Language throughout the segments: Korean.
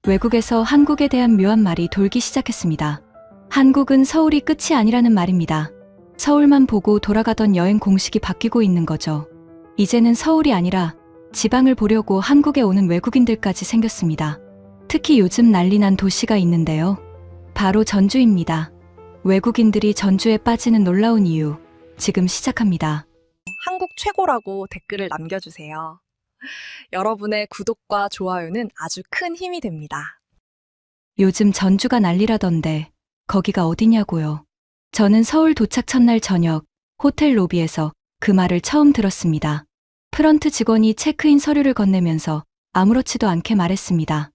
외국에서 한국에 대한 묘한 말이 돌기 시작했습니다. 한국은 서울이 끝이 아니라는 말입니다. 서울만 보고 돌아가던 여행 공식이 바뀌고 있는 거죠. 이제는 서울이 아니라 지방을 보려고 한국에 오는 외국인들까지 생겼습니다. 특히 요즘 난리난 도시가 있는데요. 바로 전주입니다. 외국인들이 전주에 빠지는 놀라운 이유, 지금 시작합니다. 한국 최고라고 댓글을 남겨주세요. 여러분의 구독과 좋아요는 아주 큰 힘이 됩니다. 요즘 전주가 난리라던데 거기가 어디냐고요. 저는 서울 도착 첫날 저녁 호텔 로비에서 그 말을 처음 들었습니다. 프런트 직원이 체크인 서류를 건네면서 아무렇지도 않게 말했습니다.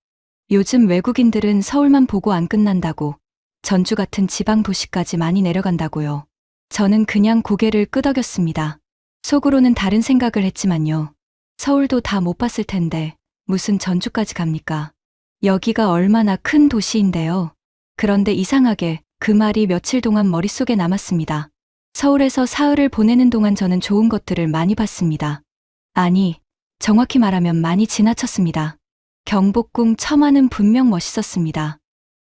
요즘 외국인들은 서울만 보고 안 끝난다고, 전주 같은 지방 도시까지 많이 내려간다고요. 저는 그냥 고개를 끄덕였습니다. 속으로는 다른 생각을 했지만요. 서울도 다 못 봤을 텐데 무슨 전주까지 갑니까? 여기가 얼마나 큰 도시인데요. 그런데 이상하게 그 말이 며칠 동안 머릿속에 남았습니다. 서울에서 사흘을 보내는 동안 저는 좋은 것들을 많이 봤습니다. 아니, 정확히 말하면 많이 지나쳤습니다. 경복궁 처마는 분명 멋있었습니다.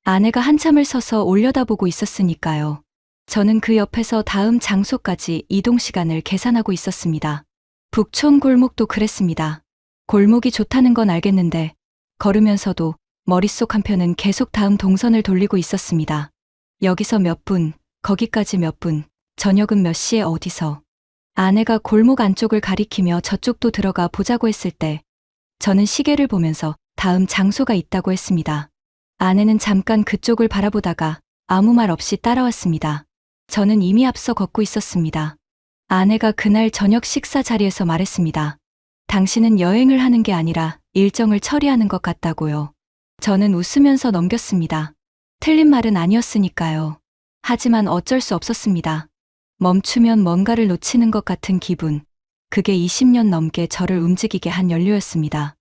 아내가 한참을 서서 올려다보고 있었으니까요. 저는 그 옆에서 다음 장소까지 이동 시간을 계산하고 있었습니다. 북촌 골목도 그랬습니다. 골목이 좋다는 건 알겠는데 걸으면서도 머릿속 한편은 계속 다음 동선을 돌리고 있었습니다. 여기서 몇 분, 거기까지 몇 분, 저녁은 몇 시에 어디서. 아내가 골목 안쪽을 가리키며 저쪽도 들어가 보자고 했을 때 저는 시계를 보면서 다음 장소가 있다고 했습니다. 아내는 잠깐 그쪽을 바라보다가 아무 말 없이 따라왔습니다. 저는 이미 앞서 걷고 있었습니다. 아내가 그날 저녁 식사 자리에서 말했습니다. 당신은 여행을 하는 게 아니라 일정을 처리하는 것 같다고요. 저는 웃으면서 넘겼습니다. 틀린 말은 아니었으니까요. 하지만 어쩔 수 없었습니다. 멈추면 뭔가를 놓치는 것 같은 기분. 그게 20년 넘게 저를 움직이게 한 연료였습니다.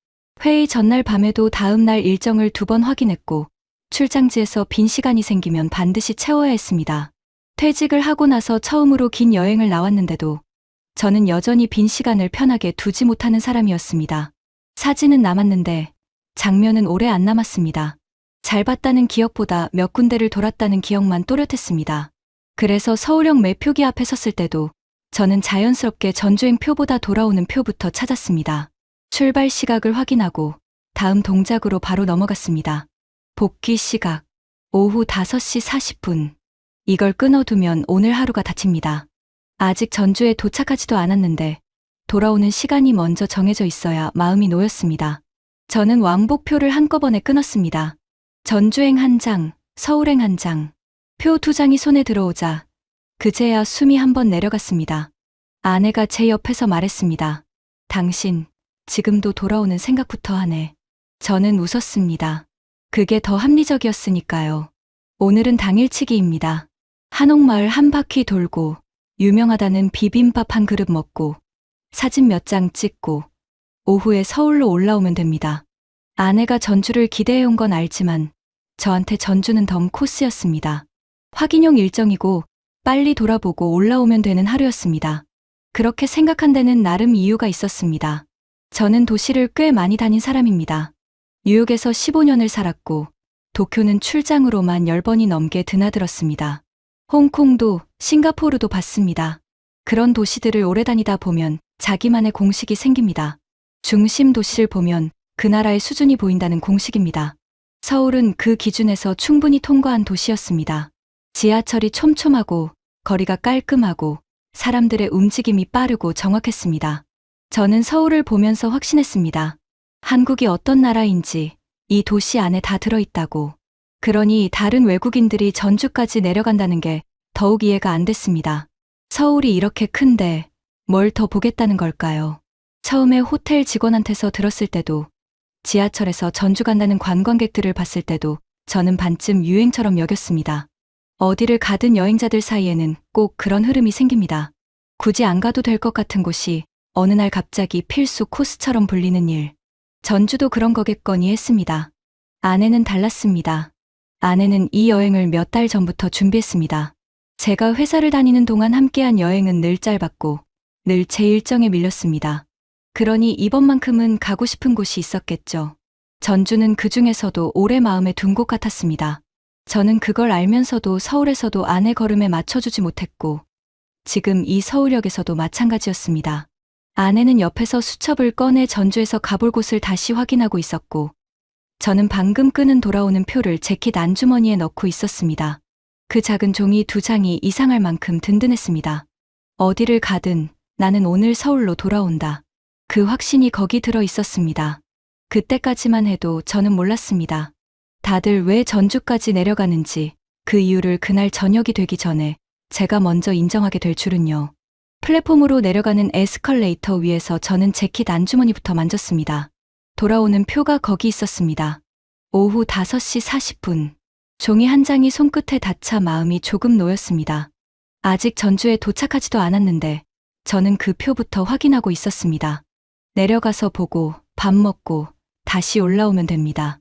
회의 전날 밤에도 다음 날 일정을 2번 확인했고 출장지에서 빈 시간이 생기면 반드시 채워야 했습니다. 퇴직을 하고 나서 처음으로 긴 여행을 나왔는데도 저는 여전히 빈 시간을 편하게 두지 못하는 사람이었습니다. 사진은 남았는데 장면은 오래 안 남았습니다. 잘 봤다는 기억보다 몇 군데를 돌았다는 기억만 또렷했습니다. 그래서 서울역 매표기 앞에 섰을 때도 저는 자연스럽게 전주행 표보다 돌아오는 표부터 찾았습니다. 출발 시각을 확인하고 다음 동작으로 바로 넘어갔습니다. 복귀 시각 오후 5시 40분. 이걸 끊어두면 오늘 하루가 다칩니다. 아직 전주에 도착하지도 않았는데 돌아오는 시간이 먼저 정해져 있어야 마음이 놓였습니다. 저는 왕복표를 한꺼번에 끊었습니다. 전주행 1장, 서울행 1장. 표 2장이 손에 들어오자 그제야 숨이 한번 내려갔습니다. 아내가 제 옆에서 말했습니다. 당신, 지금도 돌아오는 생각부터 하네. 저는 웃었습니다. 그게 더 합리적이었으니까요. 오늘은 당일치기입니다. 한옥마을 한 바퀴 돌고 유명하다는 비빔밥 한 그릇 먹고 사진 몇 장 찍고 오후에 서울로 올라오면 됩니다. 아내가 전주를 기대해온 건 알지만 저한테 전주는 덤 코스였습니다. 확인용 일정이고 빨리 돌아보고 올라오면 되는 하루였습니다. 그렇게 생각한 데는 나름 이유가 있었습니다. 저는 도시를 꽤 많이 다닌 사람입니다. 뉴욕에서 15년을 살았고 도쿄는 출장으로만 10번이 넘게 드나들었습니다. 홍콩도 싱가포르도 봤습니다. 그런 도시들을 오래 다니다 보면 자기만의 공식이 생깁니다. 중심 도시를 보면 그 나라의 수준이 보인다는 공식입니다. 서울은 그 기준에서 충분히 통과한 도시였습니다. 지하철이 촘촘하고 거리가 깔끔하고 사람들의 움직임이 빠르고 정확했습니다. 저는 서울을 보면서 확신했습니다. 한국이 어떤 나라인지 이 도시 안에 다 들어있다고. 그러니 다른 외국인들이 전주까지 내려간다는 게 더욱 이해가 안 됐습니다. 서울이 이렇게 큰데 뭘 더 보겠다는 걸까요? 처음에 호텔 직원한테서 들었을 때도 지하철에서 전주 간다는 관광객들을 봤을 때도 저는 반쯤 유행처럼 여겼습니다. 어디를 가든 여행자들 사이에는 꼭 그런 흐름이 생깁니다. 굳이 안 가도 될 것 같은 곳이 어느 날 갑자기 필수 코스처럼 불리는 일. 전주도 그런 거겠거니 했습니다. 아내는 달랐습니다. 아내는 이 여행을 몇 달 전부터 준비했습니다. 제가 회사를 다니는 동안 함께한 여행은 늘 짧았고 늘 제 일정에 밀렸습니다. 그러니 이번만큼은 가고 싶은 곳이 있었겠죠. 전주는 그 중에서도 오래 마음에 둔 곳 같았습니다. 저는 그걸 알면서도 서울에서도 아내 걸음에 맞춰주지 못했고, 지금 이 서울역에서도 마찬가지였습니다. 아내는 옆에서 수첩을 꺼내 전주에서 가볼 곳을 다시 확인하고 있었고, 저는 방금 끄는 돌아오는 표를 재킷 안주머니에 넣고 있었습니다. 그 작은 종이 2장이 이상할 만큼 든든했습니다. 어디를 가든 나는 오늘 서울로 돌아온다. 그 확신이 거기 들어 있었습니다. 그때까지만 해도 저는 몰랐습니다. 다들 왜 전주까지 내려가는지, 그 이유를 그날 저녁이 되기 전에 제가 먼저 인정하게 될 줄은요. 플랫폼으로 내려가는 에스컬레이터 위에서 저는 재킷 안주머니부터 만졌습니다. 돌아오는 표가 거기 있었습니다. 오후 5시 40분. 종이 한 장이 손끝에 닿자 마음이 조금 놓였습니다. 아직 전주에 도착하지도 않았는데 저는 그 표부터 확인하고 있었습니다. 내려가서 보고 밥 먹고 다시 올라오면 됩니다.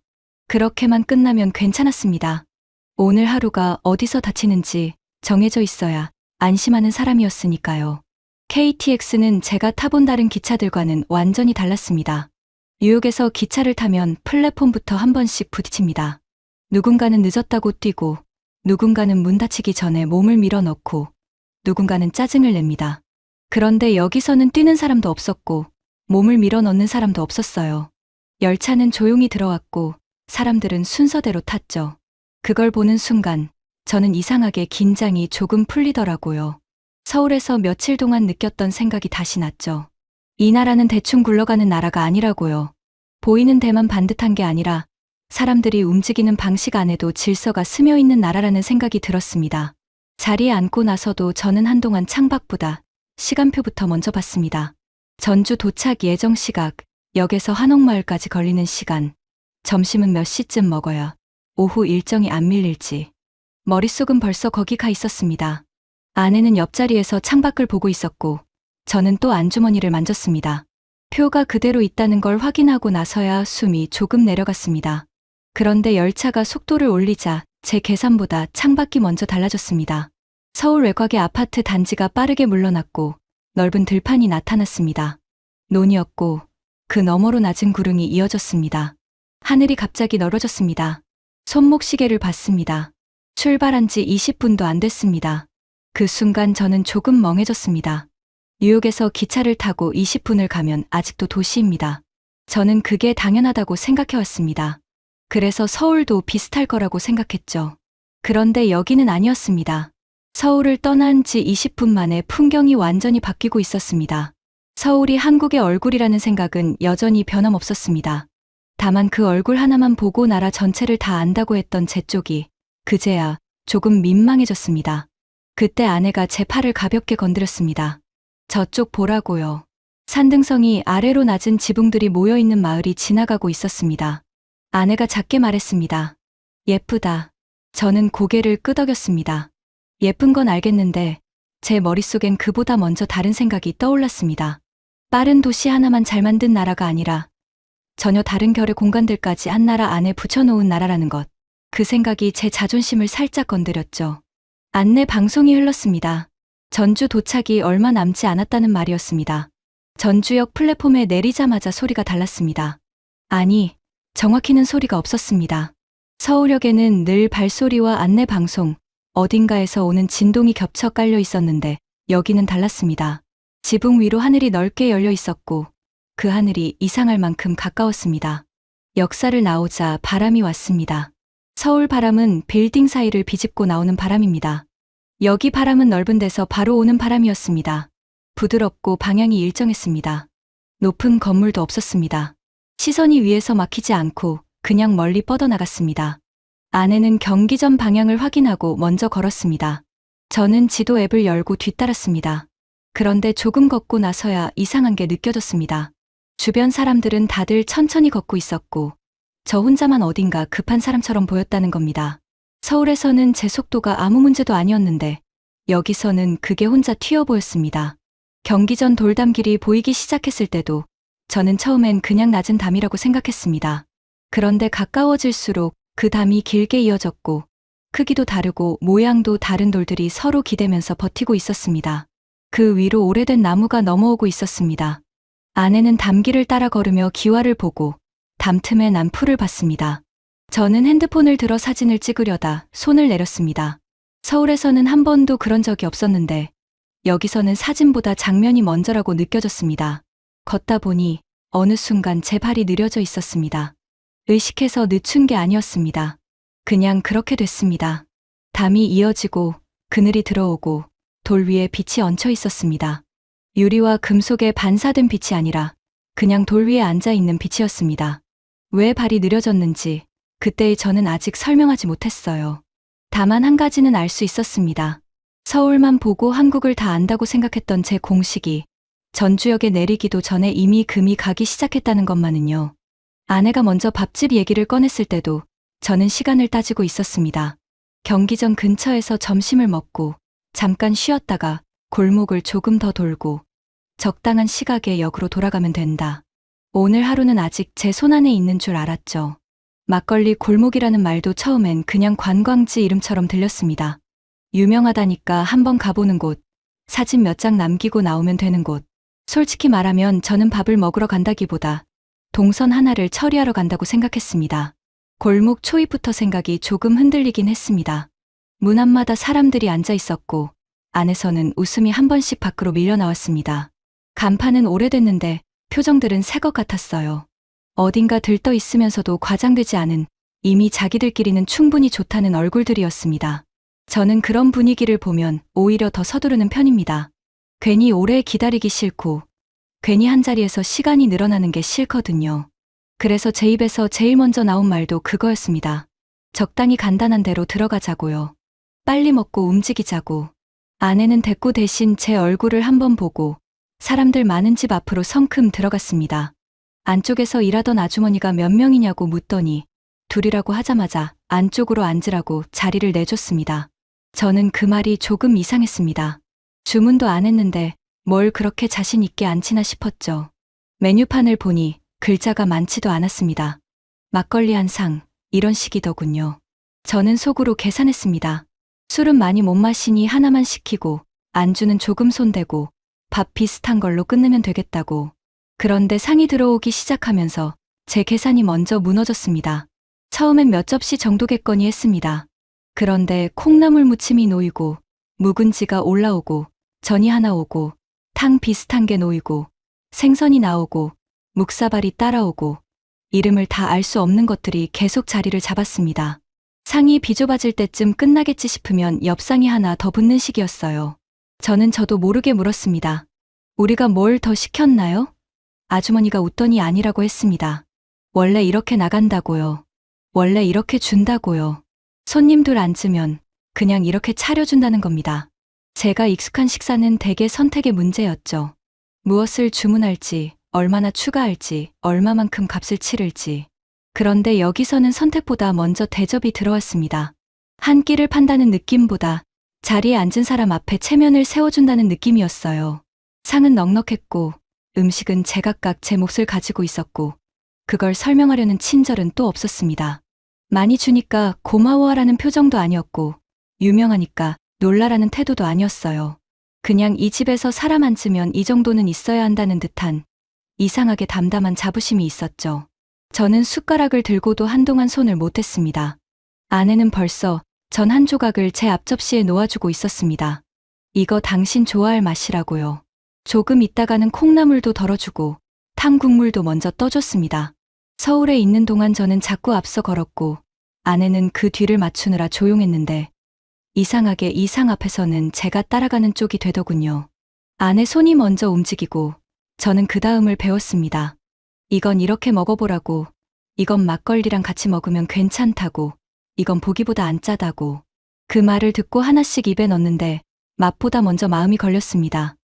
그렇게만 끝나면 괜찮았습니다. 오늘 하루가 어디서 다치는지 정해져 있어야 안심하는 사람이었으니까요. KTX는 제가 타본 다른 기차들과는 완전히 달랐습니다. 뉴욕에서 기차를 타면 플랫폼부터 한 번씩 부딪힙니다. 누군가는 늦었다고 뛰고, 누군가는 문 닫히기 전에 몸을 밀어넣고, 누군가는 짜증을 냅니다. 그런데 여기서는 뛰는 사람도 없었고, 몸을 밀어넣는 사람도 없었어요. 열차는 조용히 들어왔고, 사람들은 순서대로 탔죠. 그걸 보는 순간, 저는 이상하게 긴장이 조금 풀리더라고요. 서울에서 며칠 동안 느꼈던 생각이 다시 났죠. 이 나라는 대충 굴러가는 나라가 아니라고요. 보이는 데만 반듯한 게 아니라 사람들이 움직이는 방식 안에도 질서가 스며 있는 나라라는 생각이 들었습니다. 자리에 앉고 나서도 저는 한동안 창밖보다 시간표부터 먼저 봤습니다. 전주 도착 예정 시각, 역에서 한옥마을까지 걸리는 시간, 점심은 몇 시쯤 먹어야 오후 일정이 안 밀릴지. 머릿속은 벌써 거기 가 있었습니다. 아내는 옆자리에서 창밖을 보고 있었고, 저는 또 안주머니를 만졌습니다. 표가 그대로 있다는 걸 확인하고 나서야 숨이 조금 내려갔습니다. 그런데 열차가 속도를 올리자 제 계산보다 창밖이 먼저 달라졌습니다. 서울 외곽의 아파트 단지가 빠르게 물러났고 넓은 들판이 나타났습니다. 논이었고 그 너머로 낮은 구릉이 이어졌습니다. 하늘이 갑자기 넓어졌습니다. 손목 시계를 봤습니다. 출발한 지 20분도 안 됐습니다. 그 순간 저는 조금 멍해졌습니다. 뉴욕에서 기차를 타고 20분을 가면 아직도 도시입니다. 저는 그게 당연하다고 생각해왔습니다. 그래서 서울도 비슷할 거라고 생각했죠. 그런데 여기는 아니었습니다. 서울을 떠난 지 20분 만에 풍경이 완전히 바뀌고 있었습니다. 서울이 한국의 얼굴이라는 생각은 여전히 변함없었습니다. 다만 그 얼굴 하나만 보고 나라 전체를 다 안다고 했던 제 쪽이 그제야 조금 민망해졌습니다. 그때 아내가 제 팔을 가볍게 건드렸습니다. 저쪽 보라고요. 산등성이 아래로 낮은 지붕들이 모여있는 마을이 지나가고 있었습니다. 아내가 작게 말했습니다. 예쁘다. 저는 고개를 끄덕였습니다. 예쁜 건 알겠는데 제 머릿속엔 그보다 먼저 다른 생각이 떠올랐습니다. 빠른 도시 하나만 잘 만든 나라가 아니라 전혀 다른 결의 공간들까지 한 나라 안에 붙여놓은 나라라는 것. 그 생각이 제 자존심을 살짝 건드렸죠. 안내 방송이 흘렀습니다. 전주 도착이 얼마 남지 않았다는 말이었습니다. 전주역 플랫폼에 내리자마자 소리가 달랐습니다. 아니, 정확히는 소리가 없었습니다. 서울역에는 늘 발소리와 안내 방송, 어딘가에서 오는 진동이 겹쳐 깔려 있었는데 여기는 달랐습니다. 지붕 위로 하늘이 넓게 열려 있었고 그 하늘이 이상할 만큼 가까웠습니다. 역사를 나오자 바람이 왔습니다. 서울 바람은 빌딩 사이를 비집고 나오는 바람입니다. 여기 바람은 넓은 데서 바로 오는 바람이었습니다. 부드럽고 방향이 일정했습니다. 높은 건물도 없었습니다. 시선이 위에서 막히지 않고 그냥 멀리 뻗어나갔습니다. 아내는 경기전 방향을 확인하고 먼저 걸었습니다. 저는 지도 앱을 열고 뒤따랐습니다. 그런데 조금 걷고 나서야 이상한 게 느껴졌습니다. 주변 사람들은 다들 천천히 걷고 있었고 저 혼자만 어딘가 급한 사람처럼 보였다는 겁니다. 서울에서는 제 속도가 아무 문제도 아니었는데 여기서는 그게 혼자 튀어 보였습니다. 경기전 돌담길이 보이기 시작했을 때도 저는 처음엔 그냥 낮은 담이라고 생각했습니다. 그런데 가까워질수록 그 담이 길게 이어졌고 크기도 다르고 모양도 다른 돌들이 서로 기대면서 버티고 있었습니다. 그 위로 오래된 나무가 넘어오고 있었습니다. 아내는 담길을 따라 걸으며 기와를 보고 담 틈에 난 풀을 봤습니다. 저는 핸드폰을 들어 사진을 찍으려다 손을 내렸습니다. 서울에서는 한 번도 그런 적이 없었는데 여기서는 사진보다 장면이 먼저라고 느껴졌습니다. 걷다 보니 어느 순간 제 발이 느려져 있었습니다. 의식해서 늦춘 게 아니었습니다. 그냥 그렇게 됐습니다. 담이 이어지고 그늘이 들어오고 돌 위에 빛이 얹혀 있었습니다. 유리와 금속에 반사된 빛이 아니라 그냥 돌 위에 앉아 있는 빛이었습니다. 왜 발이 느려졌는지 그때의 저는 아직 설명하지 못했어요. 다만 한 가지는 알 수 있었습니다. 서울만 보고 한국을 다 안다고 생각했던 제 공식이 전주역에 내리기도 전에 이미 금이 가기 시작했다는 것만은요. 아내가 먼저 밥집 얘기를 꺼냈을 때도 저는 시간을 따지고 있었습니다. 경기전 근처에서 점심을 먹고 잠깐 쉬었다가 골목을 조금 더 돌고 적당한 시각에 역으로 돌아가면 된다. 오늘 하루는 아직 제 손안에 있는 줄 알았죠. 막걸리 골목이라는 말도 처음엔 그냥 관광지 이름처럼 들렸습니다. 유명하다니까 한번 가보는 곳, 사진 몇 장 남기고 나오면 되는 곳. 솔직히 말하면 저는 밥을 먹으러 간다기보다 동선 하나를 처리하러 간다고 생각했습니다. 골목 초입부터 생각이 조금 흔들리긴 했습니다. 문 앞마다 사람들이 앉아 있었고 안에서는 웃음이 한 번씩 밖으로 밀려 나왔습니다. 간판은 오래됐는데 표정들은 새 것 같았어요. 어딘가 들떠 있으면서도 과장되지 않은, 이미 자기들끼리는 충분히 좋다는 얼굴들이었습니다. 저는 그런 분위기를 보면 오히려 더 서두르는 편입니다. 괜히 오래 기다리기 싫고 괜히 한자리에서 시간이 늘어나는 게 싫거든요. 그래서 제 입에서 제일 먼저 나온 말도 그거였습니다. 적당히 간단한 대로 들어가자고요. 빨리 먹고 움직이자고. 아내는 대꾸 대신 제 얼굴을 한번 보고 사람들 많은 집 앞으로 성큼 들어갔습니다. 안쪽에서 일하던 아주머니가 몇 명이냐고 묻더니 둘이라고 하자마자 안쪽으로 앉으라고 자리를 내줬습니다. 저는 그 말이 조금 이상했습니다. 주문도 안 했는데 뭘 그렇게 자신 있게 앉히나 싶었죠. 메뉴판을 보니 글자가 많지도 않았습니다. 막걸리 한 상, 이런 식이더군요. 저는 속으로 계산했습니다. 술은 많이 못 마시니 하나만 시키고 안주는 조금 손대고 밥 비슷한 걸로 끝내면 되겠다고. 그런데 상이 들어오기 시작하면서 제 계산이 먼저 무너졌습니다. 처음엔 몇 접시 정도겠거니 했습니다. 그런데 콩나물 무침이 놓이고 묵은지가 올라오고 전이 하나 오고 탕 비슷한 게 놓이고 생선이 나오고 묵사발이 따라오고 이름을 다 알 수 없는 것들이 계속 자리를 잡았습니다. 상이 비좁아질 때쯤 끝나겠지 싶으면 옆상이 하나 더 붙는 시기였어요. 저는 저도 모르게 물었습니다. 우리가 뭘 더 시켰나요? 아주머니가 웃더니 아니라고 했습니다. 원래 이렇게 나간다고요. 원래 이렇게 준다고요. 손님들 앉으면 그냥 이렇게 차려준다는 겁니다. 제가 익숙한 식사는 대개 선택의 문제였죠. 무엇을 주문할지, 얼마나 추가할지, 얼마만큼 값을 치를지. 그런데 여기서는 선택보다 먼저 대접이 들어왔습니다. 한 끼를 판다는 느낌보다 자리에 앉은 사람 앞에 체면을 세워준다는 느낌이었어요. 상은 넉넉했고 음식은 제각각 제 몫을 가지고 있었고 그걸 설명하려는 친절은 또 없었습니다. 많이 주니까 고마워하라는 표정도 아니었고 유명하니까 놀라라는 태도도 아니었어요. 그냥 이 집에서 사람 앉으면 이 정도는 있어야 한다는 듯한 이상하게 담담한 자부심이 있었죠. 저는 숟가락을 들고도 한동안 손을 못 댔습니다. 아내는 벌써 전 한 조각을 제 앞접시에 놓아주고 있었습니다. 이거 당신 좋아할 맛이라고요. 조금 있다가는 콩나물도 덜어주고 탕 국물도 먼저 떠줬습니다. 서울에 있는 동안 저는 자꾸 앞서 걸었고 아내는 그 뒤를 맞추느라 조용했는데 이상하게 이 상 앞에서는 제가 따라가는 쪽이 되더군요. 아내 손이 먼저 움직이고 저는 그 다음을 배웠습니다. 이건 이렇게 먹어보라고, 이건 막걸리랑 같이 먹으면 괜찮다고, 이건 보기보다 안 짜다고. 그 말을 듣고 하나씩 입에 넣는데 맛보다 먼저 마음이 걸렸습니다.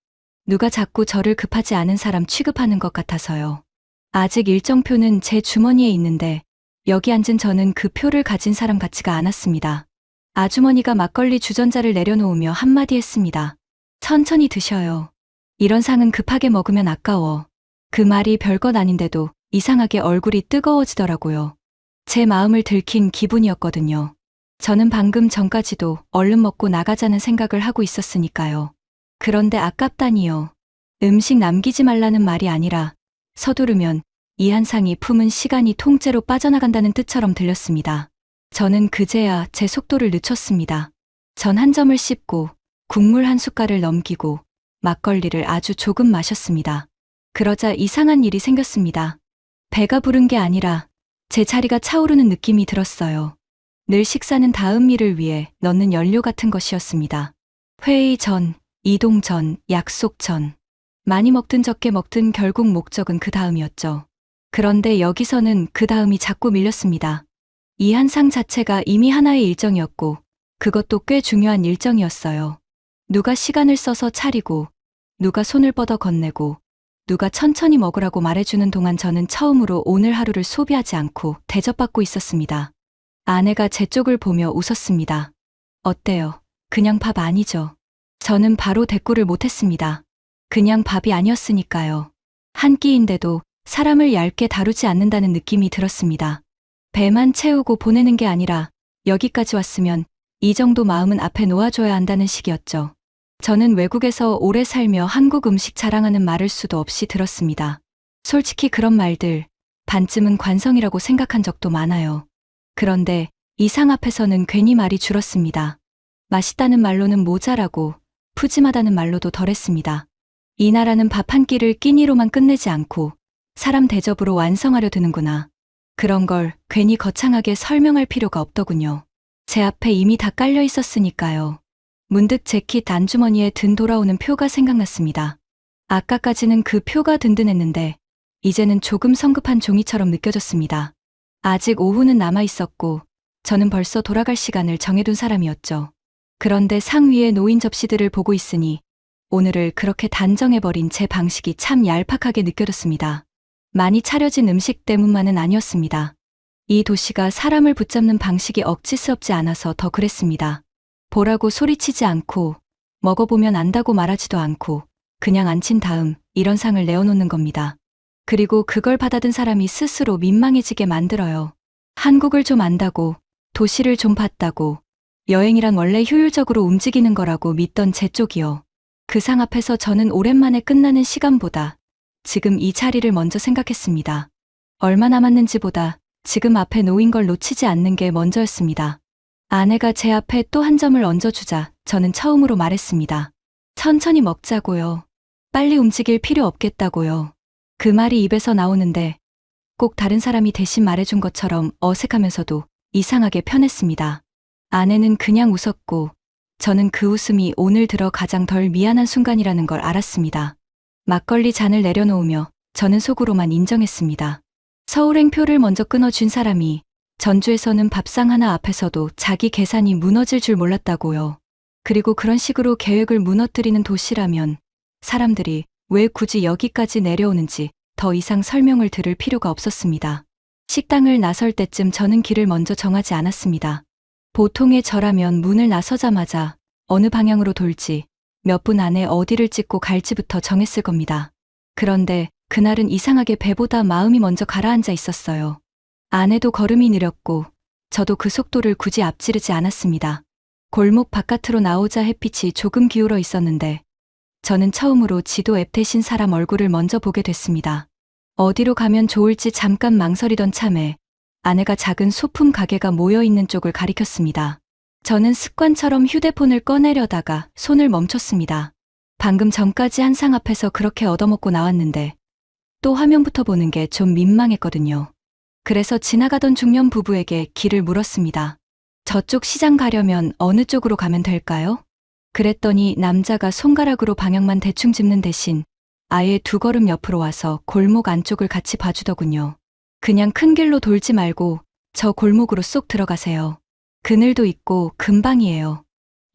누가 자꾸 저를 급하지 않은 사람 취급하는 것 같아서요. 아직 일정표는 제 주머니에 있는데 여기 앉은 저는 그 표를 가진 사람 같지가 않았습니다. 아주머니가 막걸리 주전자를 내려놓으며 한마디 했습니다. 천천히 드셔요. 이런 상은 급하게 먹으면 아까워. 그 말이 별것 아닌데도 이상하게 얼굴이 뜨거워지더라고요. 제 마음을 들킨 기분이었거든요. 저는 방금 전까지도 얼른 먹고 나가자는 생각을 하고 있었으니까요. 그런데 아깝다니요. 음식 남기지 말라는 말이 아니라 서두르면 이한상이 품은 시간이 통째로 빠져나간다는 뜻처럼 들렸습니다. 저는 그제야 제 속도를 늦췄습니다. 전 한 점을 씹고 국물 한 숟갈을 넘기고 막걸리를 아주 조금 마셨습니다. 그러자 이상한 일이 생겼습니다. 배가 부른 게 아니라 제 자리가 차오르는 느낌이 들었어요. 늘 식사는 다음 일을 위해 넣는 연료 같은 것이었습니다. 회의 전, 이동 전, 약속 전. 많이 먹든 적게 먹든 결국 목적은 그 다음이었죠. 그런데 여기서는 그 다음이 자꾸 밀렸습니다. 이 한상 자체가 이미 하나의 일정이었고 그것도 꽤 중요한 일정이었어요. 누가 시간을 써서 차리고 누가 손을 뻗어 건네고 누가 천천히 먹으라고 말해주는 동안 저는 처음으로 오늘 하루를 소비하지 않고 대접받고 있었습니다. 아내가 제 쪽을 보며 웃었습니다. 어때요? 그냥 밥 아니죠? 저는 바로 대꾸를 못했습니다. 그냥 밥이 아니었으니까요. 한 끼인데도 사람을 얇게 다루지 않는다는 느낌이 들었습니다. 배만 채우고 보내는 게 아니라 여기까지 왔으면 이 정도 마음은 앞에 놓아줘야 한다는 식이었죠. 저는 외국에서 오래 살며 한국 음식 자랑하는 말을 수도 없이 들었습니다. 솔직히 그런 말들 반쯤은 관성이라고 생각한 적도 많아요. 그런데 이 상 앞에서는 괜히 말이 줄었습니다. 맛있다는 말로는 모자라고 푸짐하다는 말로도 덜했습니다. 이 나라는 밥 한 끼를 끼니로만 끝내지 않고 사람 대접으로 완성하려 드는구나. 그런 걸 괜히 거창하게 설명할 필요가 없더군요. 제 앞에 이미 다 깔려 있었으니까요. 문득 재킷 안주머니에 든 돌아오는 표가 생각났습니다. 아까까지는 그 표가 든든했는데 이제는 조금 성급한 종이처럼 느껴졌습니다. 아직 오후는 남아 있었고 저는 벌써 돌아갈 시간을 정해둔 사람이었죠. 그런데 상 위에 놓인 접시들을 보고 있으니 오늘을 그렇게 단정해버린 제 방식이 참 얄팍하게 느껴졌습니다. 많이 차려진 음식 때문만은 아니었습니다. 이 도시가 사람을 붙잡는 방식이 억지스럽지 않아서 더 그랬습니다. 보라고 소리치지 않고 먹어보면 안다고 말하지도 않고 그냥 앉힌 다음 이런 상을 내어놓는 겁니다. 그리고 그걸 받아든 사람이 스스로 민망해지게 만들어요. 한국을 좀 안다고, 도시를 좀 봤다고, 여행이란 원래 효율적으로 움직이는 거라고 믿던 제 쪽이요. 그 상 앞에서 저는 오랜만에 끝나는 시간보다 지금 이 자리를 먼저 생각했습니다. 얼마 남았는지보다 지금 앞에 놓인 걸 놓치지 않는 게 먼저였습니다. 아내가 제 앞에 또 한 점을 얹어주자 저는 처음으로 말했습니다. 천천히 먹자고요. 빨리 움직일 필요 없겠다고요. 그 말이 입에서 나오는데 꼭 다른 사람이 대신 말해준 것처럼 어색하면서도 이상하게 편했습니다. 아내는 그냥 웃었고 저는 그 웃음이 오늘 들어 가장 덜 미안한 순간이라는 걸 알았습니다. 막걸리 잔을 내려놓으며 저는 속으로만 인정했습니다. 서울행표를 먼저 끊어준 사람이 전주에서는 밥상 하나 앞에서도 자기 계산이 무너질 줄 몰랐다고요. 그리고 그런 식으로 계획을 무너뜨리는 도시라면 사람들이 왜 굳이 여기까지 내려오는지 더 이상 설명을 들을 필요가 없었습니다. 식당을 나설 때쯤 저는 길을 먼저 정하지 않았습니다. 보통의 저라면 문을 나서자마자 어느 방향으로 돌지, 몇 분 안에 어디를 찍고 갈지부터 정했을 겁니다. 그런데 그날은 이상하게 배보다 마음이 먼저 가라앉아 있었어요. 아내도 걸음이 느렸고 저도 그 속도를 굳이 앞지르지 않았습니다. 골목 바깥으로 나오자 햇빛이 조금 기울어 있었는데 저는 처음으로 지도 앱 대신 사람 얼굴을 먼저 보게 됐습니다. 어디로 가면 좋을지 잠깐 망설이던 참에 아내가 작은 소품 가게가 모여있는 쪽을 가리켰습니다. 저는 습관처럼 휴대폰을 꺼내려다가 손을 멈췄습니다. 방금 전까지 한 상 앞에서 그렇게 얻어먹고 나왔는데 또 화면부터 보는 게 좀 민망했거든요. 그래서 지나가던 중년 부부에게 길을 물었습니다. 저쪽 시장 가려면 어느 쪽으로 가면 될까요? 그랬더니 남자가 손가락으로 방향만 대충 짚는 대신 아예 두 걸음 옆으로 와서 골목 안쪽을 같이 봐주더군요. 그냥 큰 길로 돌지 말고 저 골목으로 쏙 들어가세요. 그늘도 있고 금방이에요.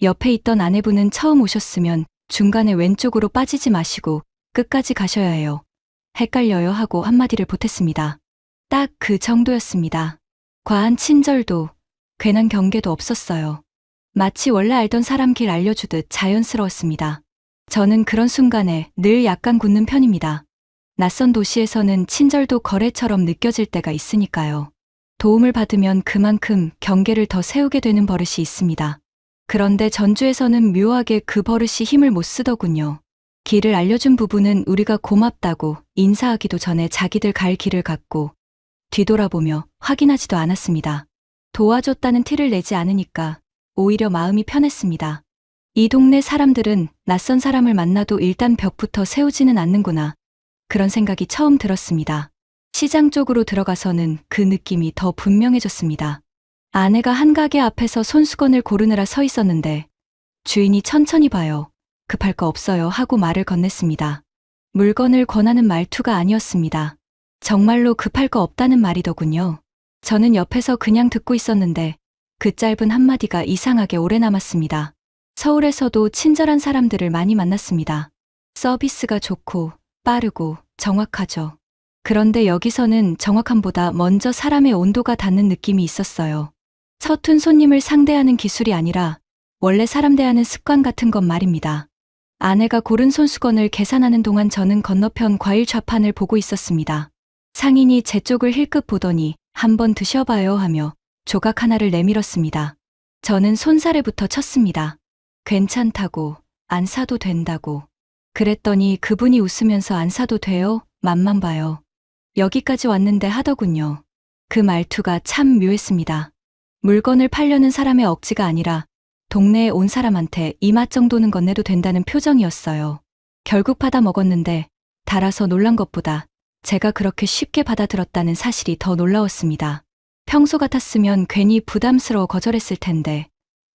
옆에 있던 아내분은 처음 오셨으면 중간에 왼쪽으로 빠지지 마시고 끝까지 가셔야 해요. 헷갈려요 하고 한마디를 보탰습니다. 딱 그 정도였습니다. 과한 친절도 괜한 경계도 없었어요. 마치 원래 알던 사람 길 알려주듯 자연스러웠습니다. 저는 그런 순간에 늘 약간 굳는 편입니다. 낯선 도시에서는 친절도 거래처럼 느껴질 때가 있으니까요. 도움을 받으면 그만큼 경계를 더 세우게 되는 버릇이 있습니다. 그런데 전주에서는 묘하게 그 버릇이 힘을 못 쓰더군요. 길을 알려준 부부는 우리가 고맙다고 인사하기도 전에 자기들 갈 길을 갔고 뒤돌아보며 확인하지도 않았습니다. 도와줬다는 티를 내지 않으니까 오히려 마음이 편했습니다. 이 동네 사람들은 낯선 사람을 만나도 일단 벽부터 세우지는 않는구나. 그런 생각이 처음 들었습니다. 시장 쪽으로 들어가서는 그 느낌이 더 분명해졌습니다. 아내가 한 가게 앞에서 손수건을 고르느라 서 있었는데 주인이 천천히 봐요. 급할 거 없어요 하고 말을 건넸습니다. 물건을 권하는 말투가 아니었습니다. 정말로 급할 거 없다는 말이더군요. 저는 옆에서 그냥 듣고 있었는데 그 짧은 한마디가 이상하게 오래 남았습니다. 서울에서도 친절한 사람들을 많이 만났습니다. 서비스가 좋고 빠르고 정확하죠. 그런데 여기서는 정확함보다 먼저 사람의 온도가 닿는 느낌이 있었어요. 서툰 손님을 상대하는 기술이 아니라 원래 사람 대하는 습관 같은 것 말입니다. 아내가 고른 손수건을 계산하는 동안 저는 건너편 과일 좌판을 보고 있었습니다. 상인이 제 쪽을 힐끗 보더니 한번 드셔봐요 하며 조각 하나를 내밀었습니다. 저는 손사래부터 쳤습니다. 괜찮다고, 안 사도 된다고. 그랬더니 그분이 웃으면서 안 사도 돼요? 맛만 봐요. 여기까지 왔는데 하더군요. 그 말투가 참 묘했습니다. 물건을 팔려는 사람의 억지가 아니라 동네에 온 사람한테 이 맛 정도는 건네도 된다는 표정이었어요. 결국 받아 먹었는데 달아서 놀란 것보다 제가 그렇게 쉽게 받아들었다는 사실이 더 놀라웠습니다. 평소 같았으면 괜히 부담스러워 거절했을 텐데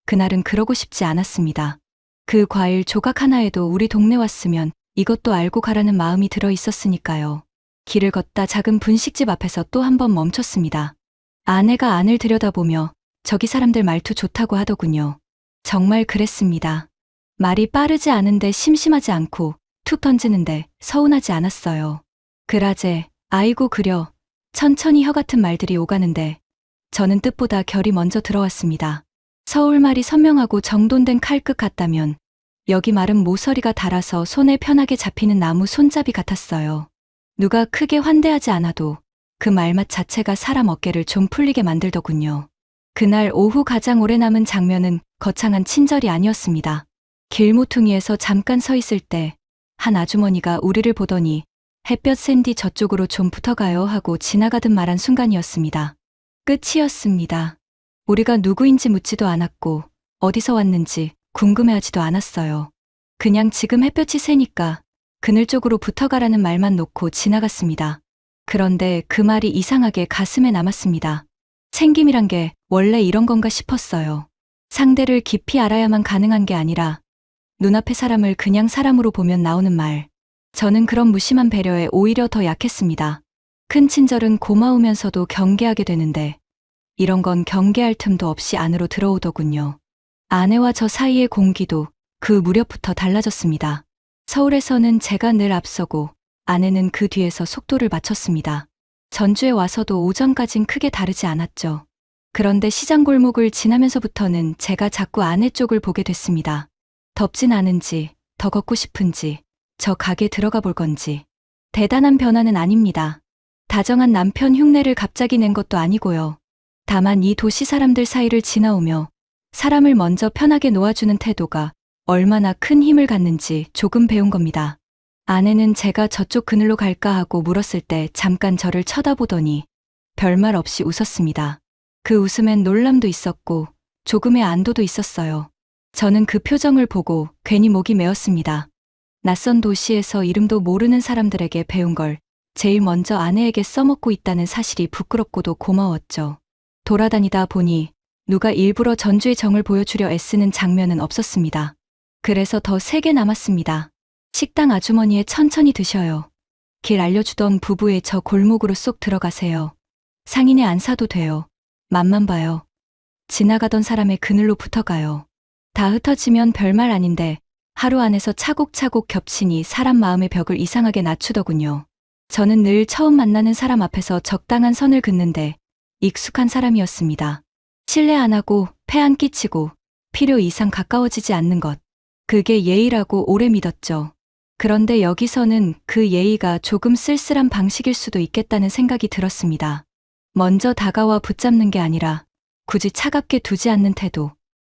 그날은 그러고 싶지 않았습니다. 그 과일 조각 하나에도 우리 동네 왔으면 이것도 알고 가라는 마음이 들어 있었으니까요. 길을 걷다 작은 분식집 앞에서 또 한 번 멈췄습니다. 아내가 안을 들여다보며 저기 사람들 말투 좋다고 하더군요. 정말 그랬습니다. 말이 빠르지 않은데 심심하지 않고 툭 던지는데 서운하지 않았어요. 그라제, 아이고 그려, 천천히 혀 같은 말들이 오가는데 저는 뜻보다 결이 먼저 들어왔습니다. 서울말이 선명하고 정돈된 칼끝 같다면 여기 말은 모서리가 달아서 손에 편하게 잡히는 나무 손잡이 같았어요. 누가 크게 환대하지 않아도 그 말맛 자체가 사람 어깨를 좀 풀리게 만들더군요. 그날 오후 가장 오래 남은 장면은 거창한 친절이 아니었습니다. 길모퉁이에서 잠깐 서 있을 때 한 아주머니가 우리를 보더니 햇볕 센 뒤 저쪽으로 좀 붙어가요 하고 지나가듯 말한 순간이었습니다. 끝이었습니다. 우리가 누구인지 묻지도 않았고 어디서 왔는지 궁금해하지도 않았어요. 그냥 지금 햇볕이 세니까 그늘 쪽으로 붙어가라는 말만 놓고 지나갔습니다. 그런데 그 말이 이상하게 가슴에 남았습니다. 챙김이란 게 원래 이런 건가 싶었어요. 상대를 깊이 알아야만 가능한 게 아니라 눈앞의 사람을 그냥 사람으로 보면 나오는 말. 저는 그런 무심한 배려에 오히려 더 약했습니다. 큰 친절은 고마우면서도 경계하게 되는데 이런 건 경계할 틈도 없이 안으로 들어오더군요. 아내와 저 사이의 공기도 그 무렵부터 달라졌습니다. 서울에서는 제가 늘 앞서고 아내는 그 뒤에서 속도를 맞췄습니다. 전주에 와서도 오전까진 크게 다르지 않았죠. 그런데 시장 골목을 지나면서부터는 제가 자꾸 아내 쪽을 보게 됐습니다. 덥진 않은지, 더 걷고 싶은지, 저 가게 들어가 볼 건지. 대단한 변화는 아닙니다. 다정한 남편 흉내를 갑자기 낸 것도 아니고요. 다만 이 도시 사람들 사이를 지나오며 사람을 먼저 편하게 놓아주는 태도가 얼마나 큰 힘을 갖는지 조금 배운 겁니다. 아내는 제가 저쪽 그늘로 갈까 하고 물었을 때 잠깐 저를 쳐다보더니 별말 없이 웃었습니다. 그 웃음엔 놀람도 있었고 조금의 안도도 있었어요. 저는 그 표정을 보고 괜히 목이 메었습니다. 낯선 도시에서 이름도 모르는 사람들에게 배운 걸 제일 먼저 아내에게 써먹고 있다는 사실이 부끄럽고도 고마웠죠. 돌아다니다 보니 누가 일부러 전주의 정을 보여주려 애쓰는 장면은 없었습니다. 그래서 더 세게 남았습니다. 식당 아주머니의 천천히 드셔요. 길 알려주던 부부의 저 골목으로 쏙 들어가세요. 상인의 안 사도 돼요. 맛만 봐요. 지나가던 사람의 그늘로 붙어가요. 다 흩어지면 별말 아닌데 하루 안에서 차곡차곡 겹치니 사람 마음의 벽을 이상하게 낮추더군요. 저는 늘 처음 만나는 사람 앞에서 적당한 선을 긋는데 익숙한 사람이었습니다. 신뢰 안 하고 폐 안 끼치고 필요 이상 가까워지지 않는 것. 그게 예의라고 오래 믿었죠. 그런데 여기서는 그 예의가 조금 쓸쓸한 방식일 수도 있겠다는 생각이 들었습니다. 먼저 다가와 붙잡는 게 아니라 굳이 차갑게 두지 않는 태도.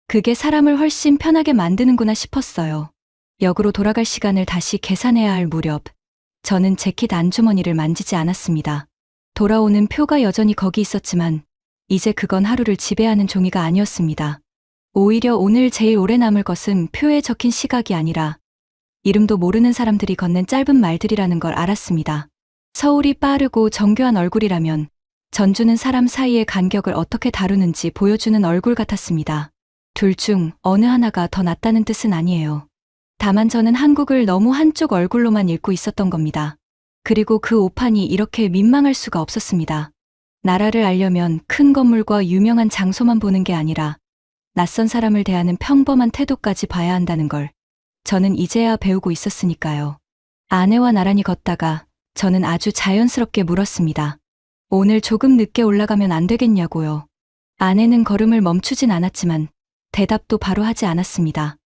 그게 사람을 훨씬 편하게 만드는구나 싶었어요. 역으로 돌아갈 시간을 다시 계산해야 할 무렵, 저는 재킷 안주머니를 만지지 않았습니다. 돌아오는 표가 여전히 거기 있었지만 이제 그건 하루를 지배하는 종이가 아니었습니다. 오히려 오늘 제일 오래 남을 것은 표에 적힌 시각이 아니라 이름도 모르는 사람들이 건넨 짧은 말들이라는 걸 알았습니다. 서울이 빠르고 정교한 얼굴이라면 전주는 사람 사이의 간격을 어떻게 다루는지 보여주는 얼굴 같았습니다. 둘 중 어느 하나가 더 낫다는 뜻은 아니에요. 다만 저는 한국을 너무 한쪽 얼굴로만 읽고 있었던 겁니다. 그리고 그 오판이 이렇게 민망할 수가 없었습니다. 나라를 알려면 큰 건물과 유명한 장소만 보는 게 아니라 낯선 사람을 대하는 평범한 태도까지 봐야 한다는 걸 저는 이제야 배우고 있었으니까요. 아내와 나란히 걷다가 저는 아주 자연스럽게 물었습니다. 오늘 조금 늦게 올라가면 안 되겠냐고요. 아내는 걸음을 멈추진 않았지만 대답도 바로 하지 않았습니다.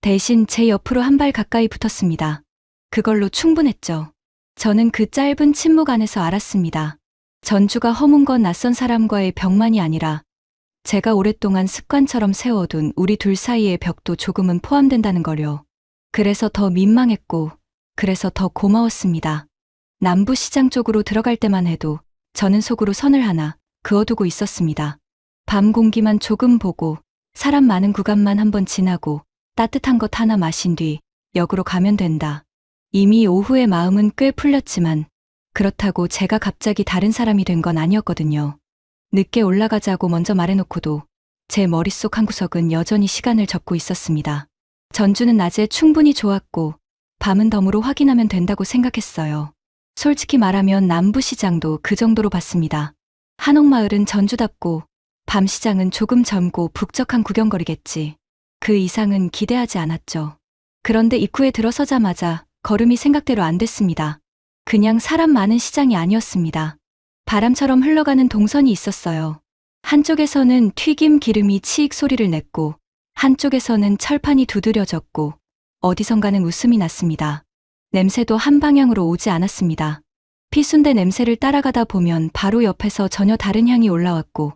대신 제 옆으로 한 발 가까이 붙었습니다. 그걸로 충분했죠. 저는 그 짧은 침묵 안에서 알았습니다. 전주가 허문 건 낯선 사람과의 벽만이 아니라 제가 오랫동안 습관처럼 세워둔 우리 둘 사이의 벽도 조금은 포함된다는 걸요. 그래서 더 민망했고, 그래서 더 고마웠습니다. 남부시장 쪽으로 들어갈 때만 해도 저는 속으로 선을 하나 그어두고 있었습니다. 밤 공기만 조금 보고 사람 많은 구간만 한번 지나고 따뜻한 것 하나 마신 뒤 역으로 가면 된다. 이미 오후에 마음은 꽤 풀렸지만 그렇다고 제가 갑자기 다른 사람이 된 건 아니었거든요. 늦게 올라가자고 먼저 말해놓고도 제 머릿속 한 구석은 여전히 시간을 접고 있었습니다. 전주는 낮에 충분히 좋았고 밤은 덤으로 확인하면 된다고 생각했어요. 솔직히 말하면 남부시장도 그 정도로 봤습니다. 한옥마을은 전주답고 밤시장은 조금 젊고 북적한 구경거리겠지. 그 이상은 기대하지 않았죠. 그런데 입구에 들어서자마자 걸음이 생각대로 안 됐습니다. 그냥 사람 많은 시장이 아니었습니다. 바람처럼 흘러가는 동선이 있었어요. 한쪽에서는 튀김 기름이 치익 소리를 냈고 한쪽에서는 철판이 두드려졌고 어디선가는 웃음이 났습니다. 냄새도 한 방향으로 오지 않았습니다. 피순대 냄새를 따라가다 보면 바로 옆에서 전혀 다른 향이 올라왔고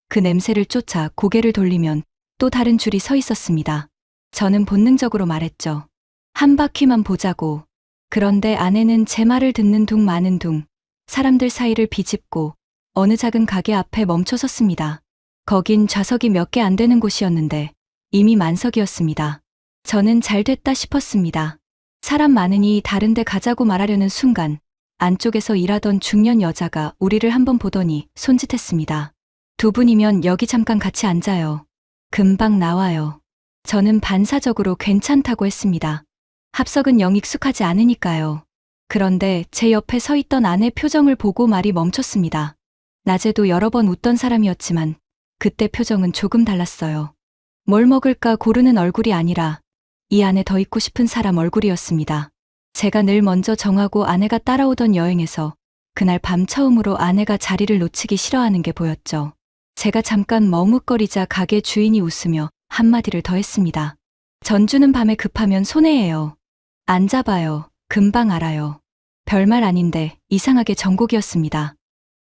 그 냄새를 쫓아 고개를 돌리면 또 다른 줄이 서 있었습니다. 저는 본능적으로 말했죠. 한 바퀴만 보자고. 그런데 아내는 제 말을 듣는 둥 마는 둥 사람들 사이를 비집고 어느 작은 가게 앞에 멈춰 섰습니다. 거긴 좌석이 몇 개 안 되는 곳이었는데 이미 만석이었습니다. 저는 잘 됐다 싶었습니다. 사람 많으니 다른 데 가자고 말하려는 순간 안쪽에서 일하던 중년 여자가 우리를 한번 보더니 손짓했습니다. 두 분이면 여기 잠깐 같이 앉아요. 금방 나와요. 저는 반사적으로 괜찮다고 했습니다. 합석은 영 익숙하지 않으니까요. 그런데 제 옆에 서 있던 아내 표정을 보고 말이 멈췄습니다. 낮에도 여러 번 웃던 사람이었지만 그때 표정은 조금 달랐어요. 뭘 먹을까 고르는 얼굴이 아니라 이 안에 더 있고 싶은 사람 얼굴이었습니다. 제가 늘 먼저 정하고 아내가 따라오던 여행에서 그날 밤 처음으로 아내가 자리를 놓치기 싫어하는 게 보였죠. 제가 잠깐 머뭇거리자 가게 주인이 웃으며 한마디를 더 했습니다. 전주는 밤에 급하면 손해예요. 앉아봐요. 금방 알아요. 별말 아닌데 이상하게 정곡이었습니다.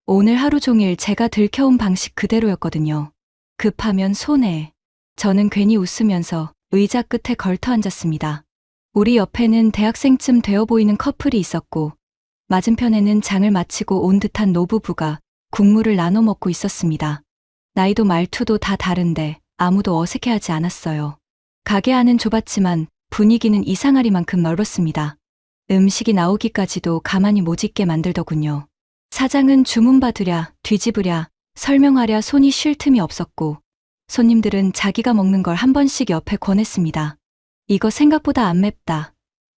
오늘 하루 종일 제가 들켜온 방식 그대로였거든요. 급하면 손해. 저는 괜히 웃으면서 의자 끝에 걸터 앉았습니다. 우리 옆에는 대학생쯤 되어 보이는 커플이 있었고 맞은편에는 장을 마치고 온 듯한 노부부가 국물을 나눠 먹고 있었습니다. 나이도 말투도 다 다른데 아무도 어색해하지 않았어요. 가게 안은 좁았지만 분위기는 이상하리만큼 넓었습니다. 음식이 나오기까지도 가만히 못 있게 만들더군요. 사장은 주문받으랴, 뒤집으랴, 설명하랴 손이 쉴 틈이 없었고 손님들은 자기가 먹는 걸 한 번씩 옆에 권했습니다. 이거 생각보다 안 맵다.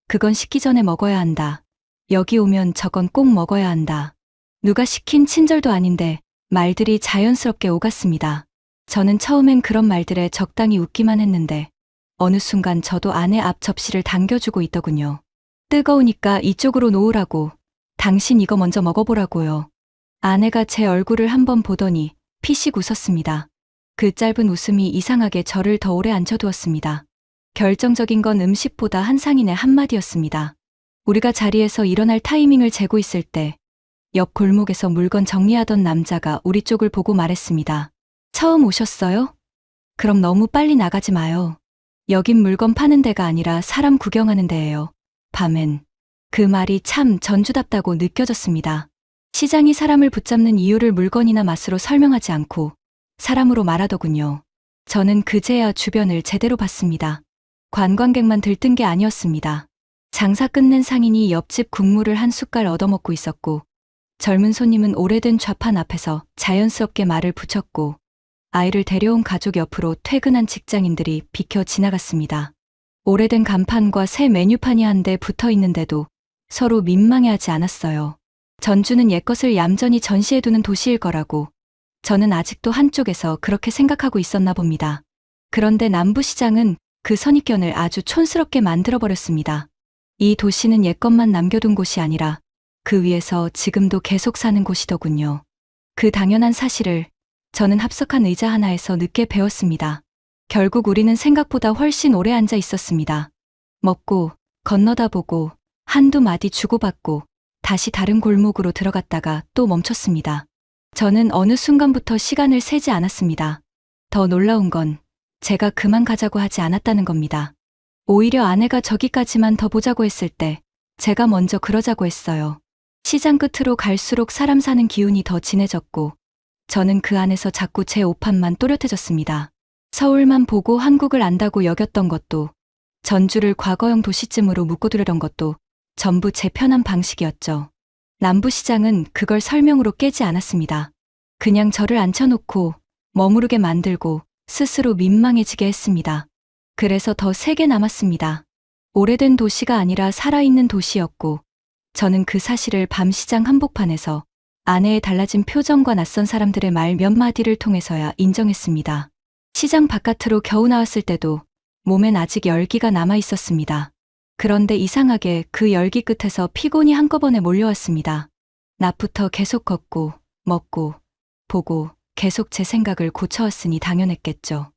그건 식기 전에 먹어야 한다. 여기 오면 저건 꼭 먹어야 한다. 누가 시킨 친절도 아닌데 말들이 자연스럽게 오갔습니다. 저는 처음엔 그런 말들에 적당히 웃기만 했는데 어느 순간 저도 아내 앞 접시를 당겨주고 있더군요. 뜨거우니까 이쪽으로 놓으라고. 당신 이거 먼저 먹어보라고요. 아내가 제 얼굴을 한번 보더니 피식 웃었습니다. 그 짧은 웃음이 이상하게 저를 더 오래 앉혀두었습니다. 결정적인 건 음식보다 한 상인의 한마디였습니다. 우리가 자리에서 일어날 타이밍을 재고 있을 때 옆 골목에서 물건 정리하던 남자가 우리 쪽을 보고 말했습니다. 처음 오셨어요? 그럼 너무 빨리 나가지 마요. 여긴 물건 파는 데가 아니라 사람 구경하는 데예요. 밤엔. 그 말이 참 전주답다고 느껴졌습니다. 시장이 사람을 붙잡는 이유를 물건이나 맛으로 설명하지 않고 사람으로 말하더군요. 저는 그제야 주변을 제대로 봤습니다. 관광객만 들뜬 게 아니었습니다. 장사 끝낸 상인이 옆집 국물을 한 숟갈 얻어먹고 있었고, 젊은 손님은 오래된 좌판 앞에서 자연스럽게 말을 붙였고, 아이를 데려온 가족 옆으로 퇴근한 직장인들이 비켜 지나갔습니다. 오래된 간판과 새 메뉴판이 한 대 붙어 있는데도 서로 민망해하지 않았어요. 전주는 옛것을 얌전히 전시해두는 도시일 거라고 저는 아직도 한쪽에서 그렇게 생각하고 있었나 봅니다. 그런데 남부시장은 그 선입견을 아주 촌스럽게 만들어버렸습니다. 이 도시는 옛것만 남겨둔 곳이 아니라 그 위에서 지금도 계속 사는 곳이더군요. 그 당연한 사실을 저는 합석한 의자 하나에서 늦게 배웠습니다. 결국 우리는 생각보다 훨씬 오래 앉아 있었습니다. 먹고, 건너다 보고, 한두 마디 주고받고, 다시 다른 골목으로 들어갔다가 또 멈췄습니다. 저는 어느 순간부터 시간을 세지 않았습니다. 더 놀라운 건 제가 그만 가자고 하지 않았다는 겁니다. 오히려 아내가 저기까지만 더 보자고 했을 때 제가 먼저 그러자고 했어요. 시장 끝으로 갈수록 사람 사는 기운이 더 진해졌고 저는 그 안에서 자꾸 제 오판만 또렷해졌습니다. 서울만 보고 한국을 안다고 여겼던 것도, 전주를 과거형 도시쯤으로 묶어두려던 것도 전부 제 편한 방식이었죠. 남부시장은 그걸 설명으로 깨지 않았습니다. 그냥 저를 앉혀놓고 머무르게 만들고 스스로 민망해지게 했습니다. 그래서 더 세게 남았습니다. 오래된 도시가 아니라 살아있는 도시였고 저는 그 사실을 밤시장 한복판에서 아내의 달라진 표정과 낯선 사람들의 말 몇 마디를 통해서야 인정했습니다. 시장 바깥으로 겨우 나왔을 때도 몸엔 아직 열기가 남아 있었습니다. 그런데 이상하게 그 열기 끝에서 피곤이 한꺼번에 몰려왔습니다. 낮부터 계속 걷고, 먹고, 보고 계속 제 생각을 고쳐왔으니 당연했겠죠.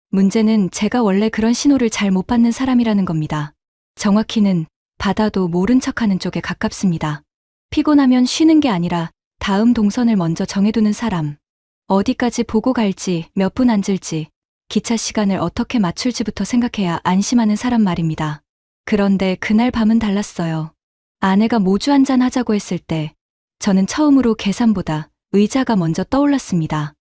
문제는 제가 원래 그런 신호를 잘 못 받는 사람이라는 겁니다. 정확히는 받아도 모른 척하는 쪽에 가깝습니다. 피곤하면 쉬는 게 아니라 다음 동선을 먼저 정해두는 사람. 어디까지 보고 갈지, 몇 분 앉을지, 기차 시간을 어떻게 맞출지부터 생각해야 안심하는 사람 말입니다. 그런데 그날 밤은 달랐어요. 아내가 모주 한잔 하자고 했을 때 저는 처음으로 계산보다 의자가 먼저 떠올랐습니다.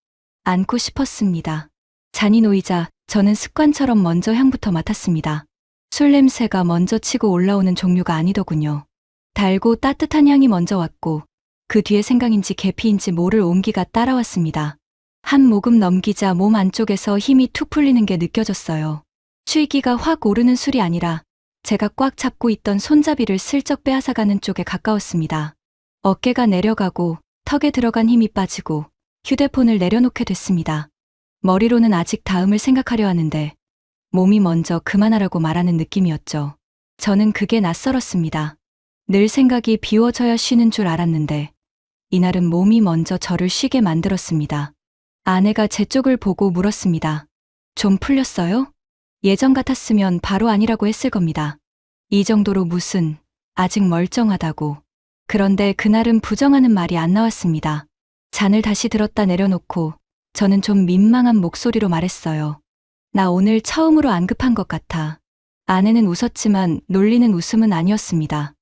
앉고 싶었습니다. 잔이 놓이자 저는 습관처럼 먼저 향부터 맡았습니다. 술 냄새가 먼저 치고 올라오는 종류가 아니더군요. 달고 따뜻한 향이 먼저 왔고 그 뒤에 생강인지 계피인지 모를 온기가 따라왔습니다. 한 모금 넘기자 몸 안쪽에서 힘이 툭 풀리는 게 느껴졌어요. 취기가 확 오르는 술이 아니라 제가 꽉 잡고 있던 손잡이를 슬쩍 빼앗아가는 쪽에 가까웠습니다. 어깨가 내려가고 턱에 들어간 힘이 빠지고 휴대폰을 내려놓게 됐습니다. 머리로는 아직 다음을 생각하려 하는데 몸이 먼저 그만하라고 말하는 느낌이었죠. 저는 그게 낯설었습니다. 늘 생각이 비워져야 쉬는 줄 알았는데 이날은 몸이 먼저 저를 쉬게 만들었습니다. 아내가 제 쪽을 보고 물었습니다. 좀 풀렸어요? 예전 같았으면 바로 아니라고 했을 겁니다. 이 정도로 무슨, 아직 멀쩡하다고. 그런데 그날은 부정하는 말이 안 나왔습니다. 잔을 다시 들었다 내려놓고 저는 좀 민망한 목소리로 말했어요. 나 오늘 처음으로 안 급한 것 같아. 아내는 웃었지만 놀리는 웃음은 아니었습니다.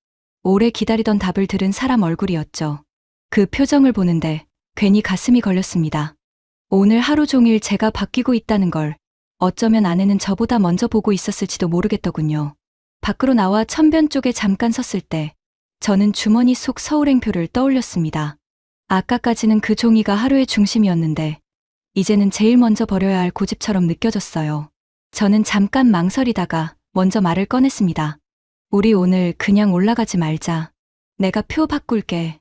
오래 기다리던 답을 들은 사람 얼굴이었죠. 그 표정을 보는데 괜히 가슴이 걸렸습니다. 오늘 하루 종일 제가 바뀌고 있다는 걸 어쩌면 아내는 저보다 먼저 보고 있었을지도 모르겠더군요. 밖으로 나와 천변 쪽에 잠깐 섰을 때 저는 주머니 속 서울행표를 떠올렸습니다. 아까까지는 그 종이가 하루의 중심이었는데 이제는 제일 먼저 버려야 할 고집처럼 느껴졌어요. 저는 잠깐 망설이다가 먼저 말을 꺼냈습니다. 우리 오늘 그냥 올라가지 말자. 내가 표 바꿀게.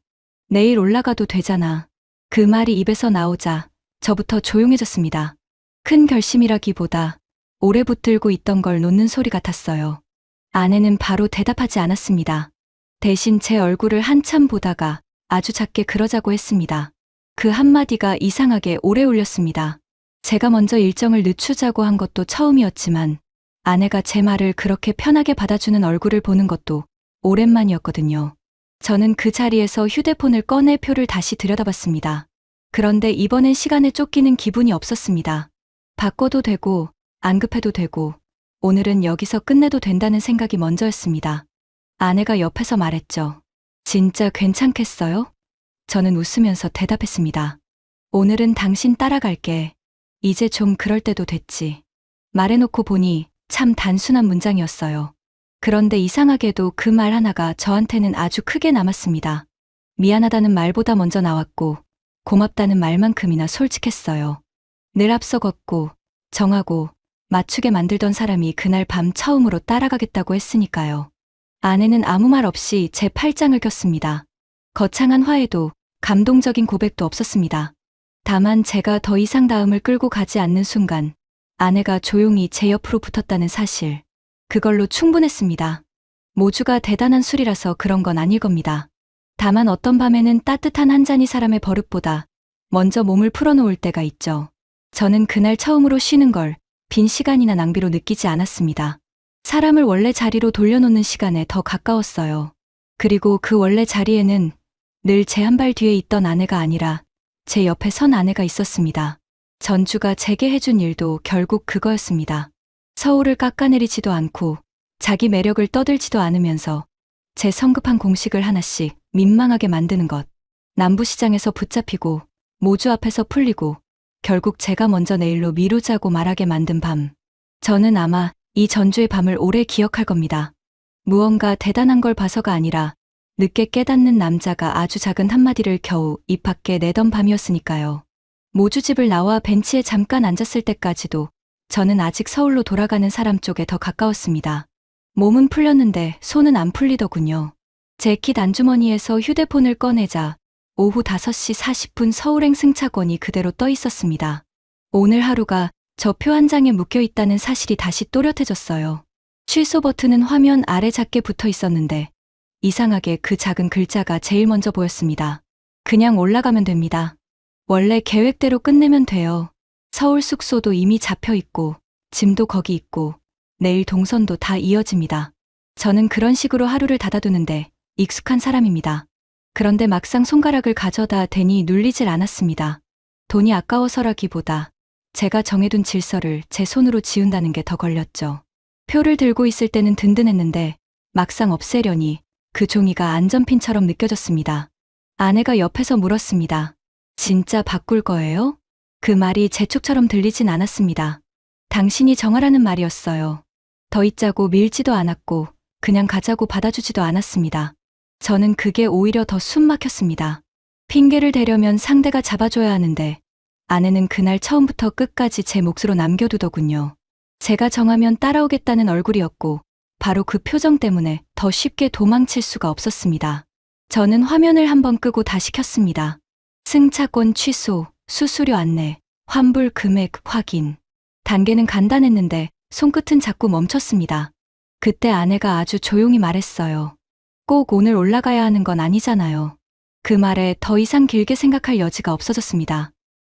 내일 올라가도 되잖아. 그 말이 입에서 나오자 저부터 조용해졌습니다. 큰 결심이라기보다 오래 붙들고 있던 걸 놓는 소리 같았어요. 아내는 바로 대답하지 않았습니다. 대신 제 얼굴을 한참 보다가 아주 작게 그러자고 했습니다. 그 한마디가 이상하게 오래 울렸습니다. 제가 먼저 일정을 늦추자고 한 것도 처음이었지만 아내가 제 말을 그렇게 편하게 받아주는 얼굴을 보는 것도 오랜만이었거든요. 저는 그 자리에서 휴대폰을 꺼내 표를 다시 들여다봤습니다. 그런데 이번엔 시간에 쫓기는 기분이 없었습니다. 바꿔도 되고 안 급해도 되고 오늘은 여기서 끝내도 된다는 생각이 먼저였습니다. 아내가 옆에서 말했죠. 진짜 괜찮겠어요? 저는 웃으면서 대답했습니다. 오늘은 당신 따라갈게. 이제 좀 그럴 때도 됐지. 말해놓고 보니 참 단순한 문장이었어요. 그런데 이상하게도 그 말 하나가 저한테는 아주 크게 남았습니다. 미안하다는 말보다 먼저 나왔고 고맙다는 말만큼이나 솔직했어요. 늘 앞서 걷고 정하고 맞추게 만들던 사람이 그날 밤 처음으로 따라가겠다고 했으니까요. 아내는 아무 말 없이 제 팔짱을 꼈습니다. 거창한 화해도 감동적인 고백도 없었습니다. 다만 제가 더 이상 다음을 끌고 가지 않는 순간 아내가 조용히 제 옆으로 붙었다는 사실. 그걸로 충분했습니다. 모주가 대단한 술이라서 그런 건 아닐 겁니다. 다만 어떤 밤에는 따뜻한 한 잔이 사람의 버릇보다 먼저 몸을 풀어놓을 때가 있죠. 저는 그날 처음으로 쉬는 걸 빈 시간이나 낭비로 느끼지 않았습니다. 사람을 원래 자리로 돌려놓는 시간에 더 가까웠어요. 그리고 그 원래 자리에는 늘 제 한 발 뒤에 있던 아내가 아니라 제 옆에 선 아내가 있었습니다. 전주가 제게 해준 일도 결국 그거였습니다. 서울을 깎아내리지도 않고 자기 매력을 떠들지도 않으면서 제 성급한 공식을 하나씩 민망하게 만드는 것. 남부시장에서 붙잡히고 모주 앞에서 풀리고 결국 제가 먼저 내일로 미루자고 말하게 만든 밤. 저는 아마 이 전주의 밤을 오래 기억할 겁니다. 무언가 대단한 걸 봐서가 아니라 늦게 깨닫는 남자가 아주 작은 한마디를 겨우 입 밖에 내던 밤이었으니까요. 모주집을 나와 벤치에 잠깐 앉았을 때까지도 저는 아직 서울로 돌아가는 사람 쪽에 더 가까웠습니다. 몸은 풀렸는데 손은 안 풀리더군요. 재킷 안주머니에서 휴대폰을 꺼내자 오후 5시 40분 서울행 승차권이 그대로 떠 있었습니다. 오늘 하루가 저 표 한 장에 묶여 있다는 사실이 다시 또렷해졌어요. 취소 버튼은 화면 아래 작게 붙어 있었는데 이상하게 그 작은 글자가 제일 먼저 보였습니다. 그냥 올라가면 됩니다. 원래 계획대로 끝내면 돼요. 서울 숙소도 이미 잡혀 있고 짐도 거기 있고 내일 동선도 다 이어집니다. 저는 그런 식으로 하루를 닫아두는데 익숙한 사람입니다. 그런데 막상 손가락을 가져다 대니 눌리질 않았습니다. 돈이 아까워서라기보다 제가 정해둔 질서를 제 손으로 지운다는 게 더 걸렸죠. 표를 들고 있을 때는 든든했는데 막상 없애려니 그 종이가 안전핀처럼 느껴졌습니다. 아내가 옆에서 물었습니다. 진짜 바꿀 거예요? 그 말이 재촉처럼 들리진 않았습니다. 당신이 정하라는 말이었어요. 더 있자고 밀지도 않았고 그냥 가자고 받아주지도 않았습니다. 저는 그게 오히려 더 숨 막혔습니다. 핑계를 대려면 상대가 잡아줘야 하는데 아내는 그날 처음부터 끝까지 제 몫으로 남겨두더군요. 제가 정하면 따라오겠다는 얼굴이었고 바로 그 표정 때문에 더 쉽게 도망칠 수가 없었습니다. 저는 화면을 한번 끄고 다시 켰습니다. 승차권 취소, 수수료 안내, 환불 금액 확인. 단계는 간단했는데 손끝은 자꾸 멈췄습니다. 그때 아내가 아주 조용히 말했어요. 꼭 오늘 올라가야 하는 건 아니잖아요. 그 말에 더 이상 길게 생각할 여지가 없어졌습니다.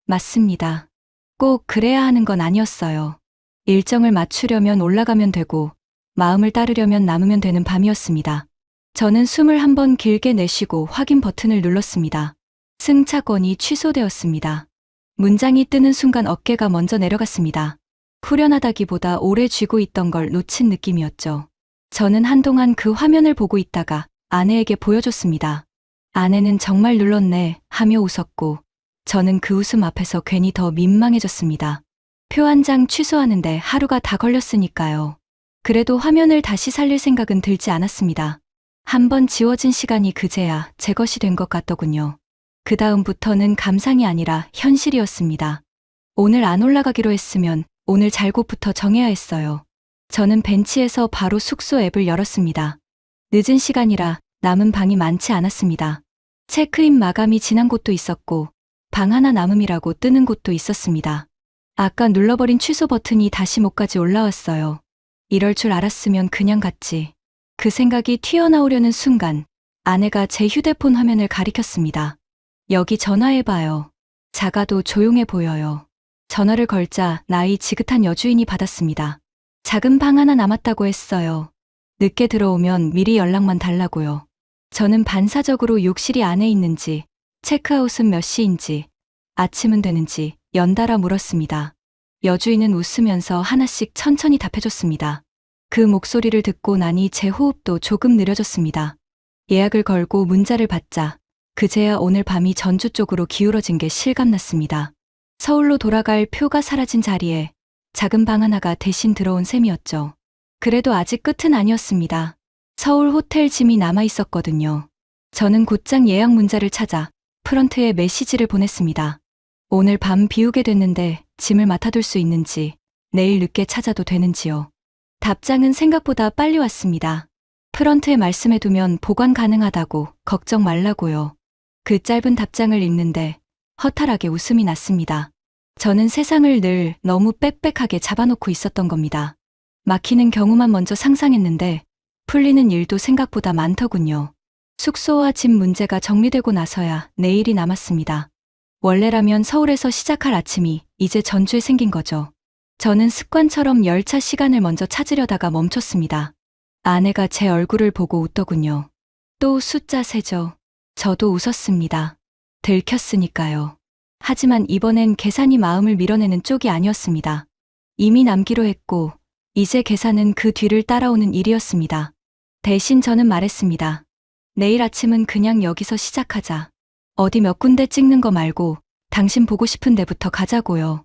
맞습니다. 꼭 그래야 하는 건 아니었어요. 일정을 맞추려면 올라가면 되고 마음을 따르려면 남으면 되는 밤이었습니다. 저는 숨을 한번 길게 내쉬고 확인 버튼을 눌렀습니다. 승차권이 취소되었습니다. 문장이 뜨는 순간 어깨가 먼저 내려갔습니다. 후련하다기보다 오래 쥐고 있던 걸 놓친 느낌이었죠. 저는 한동안 그 화면을 보고 있다가 아내에게 보여줬습니다. 아내는 정말 눌렀네 하며 웃었고 저는 그 웃음 앞에서 괜히 더 민망해졌습니다. 표 한 장 취소하는데 하루가 다 걸렸으니까요. 그래도 화면을 다시 살릴 생각은 들지 않았습니다. 한번 지워진 시간이 그제야 제 것이 된 것 같더군요. 그 다음부터는 감상이 아니라 현실이었습니다. 오늘 안 올라가기로 했으면 오늘 잘곳부터 정해야 했어요. 저는 벤치에서 바로 숙소 앱을 열었습니다. 늦은 시간이라 남은 방이 많지 않았습니다. 체크인 마감이 지난 곳도 있었고 방 하나 남음이라고 뜨는 곳도 있었습니다. 아까 눌러버린 취소 버튼이 다시 목까지 올라왔어요. 이럴 줄 알았으면 그냥 갔지. 그 생각이 튀어나오려는 순간 아내가 제 휴대폰 화면을 가리켰습니다. 여기 전화해봐요. 작아도 조용해 보여요. 전화를 걸자 나이 지긋한 여주인이 받았습니다. 작은 방 하나 남았다고 했어요. 늦게 들어오면 미리 연락만 달라고요. 저는 반사적으로 욕실이 안에 있는지, 체크아웃은 몇 시인지, 아침은 되는지 연달아 물었습니다. 여주인은 웃으면서 하나씩 천천히 답해줬습니다. 그 목소리를 듣고 나니 제 호흡도 조금 느려졌습니다. 예약을 걸고 문자를 받자 그제야 오늘 밤이 전주 쪽으로 기울어진 게 실감났습니다. 서울로 돌아갈 표가 사라진 자리에 작은 방 하나가 대신 들어온 셈이었죠. 그래도 아직 끝은 아니었습니다. 서울 호텔 짐이 남아 있었거든요. 저는 곧장 예약 문자를 찾아 프런트에 메시지를 보냈습니다. 오늘 밤 비우게 됐는데 짐을 맡아둘 수 있는지, 내일 늦게 찾아도 되는지요. 답장은 생각보다 빨리 왔습니다. 프런트에 말씀해두면 보관 가능하다고 걱정 말라고요. 그 짧은 답장을 읽는데 허탈하게 웃음이 났습니다. 저는 세상을 늘 너무 빽빽하게 잡아놓고 있었던 겁니다. 막히는 경우만 먼저 상상했는데 풀리는 일도 생각보다 많더군요. 숙소와 집 문제가 정리되고 나서야 내일이 남았습니다. 원래라면 서울에서 시작할 아침이 이제 전주에 생긴 거죠. 저는 습관처럼 열차 시간을 먼저 찾으려다가 멈췄습니다. 아내가 제 얼굴을 보고 웃더군요. 또 숫자 세죠. 저도 웃었습니다. 들켰으니까요. 하지만 이번엔 계산이 마음을 밀어내는 쪽이 아니었습니다. 이미 남기로 했고 이제 계산은 그 뒤를 따라오는 일이었습니다. 대신 저는 말했습니다. 내일 아침은 그냥 여기서 시작하자. 어디 몇 군데 찍는 거 말고 당신 보고 싶은 데부터 가자고요.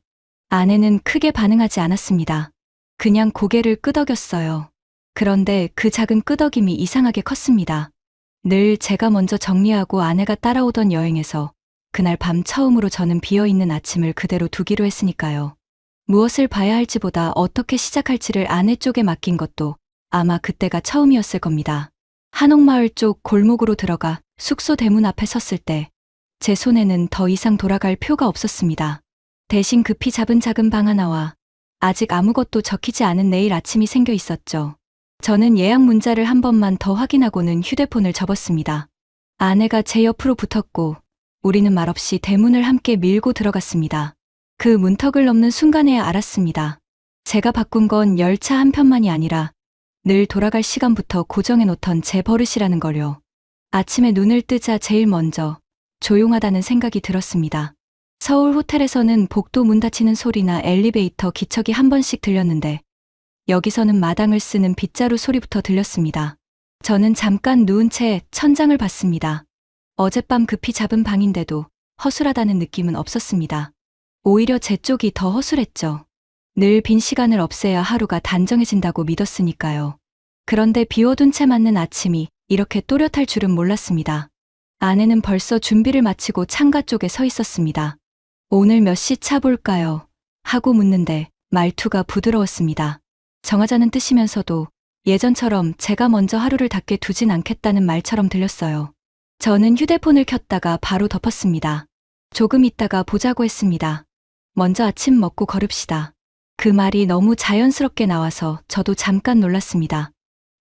아내는 크게 반응하지 않았습니다. 그냥 고개를 끄덕였어요. 그런데 그 작은 끄덕임이 이상하게 컸습니다. 늘 제가 먼저 정리하고 아내가 따라오던 여행에서 그날 밤 처음으로 저는 비어있는 아침을 그대로 두기로 했으니까요. 무엇을 봐야 할지보다 어떻게 시작할지를 아내 쪽에 맡긴 것도 아마 그때가 처음이었을 겁니다. 한옥마을 쪽 골목으로 들어가 숙소 대문 앞에 섰을 때 제 손에는 더 이상 돌아갈 표가 없었습니다. 대신 급히 잡은 작은 방 하나와 아직 아무것도 적히지 않은 내일 아침이 생겨 있었죠. 저는 예약 문자를 한 번만 더 확인하고는 휴대폰을 접었습니다. 아내가 제 옆으로 붙었고 우리는 말없이 대문을 함께 밀고 들어갔습니다. 그 문턱을 넘는 순간에야 알았습니다. 제가 바꾼 건 열차 한 편만이 아니라 늘 돌아갈 시간부터 고정해 놓던 제 버릇이라는 걸요. 아침에 눈을 뜨자 제일 먼저 조용하다는 생각이 들었습니다. 서울 호텔에서는 복도 문 닫히는 소리나 엘리베이터 기척이 한 번씩 들렸는데 여기서는 마당을 쓰는 빗자루 소리부터 들렸습니다. 저는 잠깐 누운 채 천장을 봤습니다. 어젯밤 급히 잡은 방인데도 허술하다는 느낌은 없었습니다. 오히려 제 쪽이 더 허술했죠. 늘 빈 시간을 없애야 하루가 단정해진다고 믿었으니까요. 그런데 비워둔 채 맞는 아침이 이렇게 또렷할 줄은 몰랐습니다. 아내는 벌써 준비를 마치고 창가 쪽에 서 있었습니다. 오늘 몇 시 차 볼까요? 하고 묻는데 말투가 부드러웠습니다. 정하자는 뜻이면서도 예전처럼 제가 먼저 하루를 닿게 두진 않겠다는 말처럼 들렸어요. 저는 휴대폰을 켰다가 바로 덮었습니다. 조금 있다가 보자고 했습니다. 먼저 아침 먹고 걸읍시다. 그 말이 너무 자연스럽게 나와서 저도 잠깐 놀랐습니다.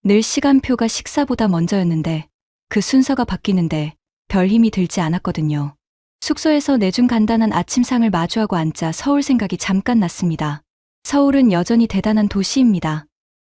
늘 시간표가 식사보다 먼저였는데 그 순서가 바뀌는데 별 힘이 들지 않았거든요. 숙소에서 내준 간단한 아침상을 마주하고 앉자 서울 생각이 잠깐 났습니다. 서울은 여전히 대단한 도시입니다.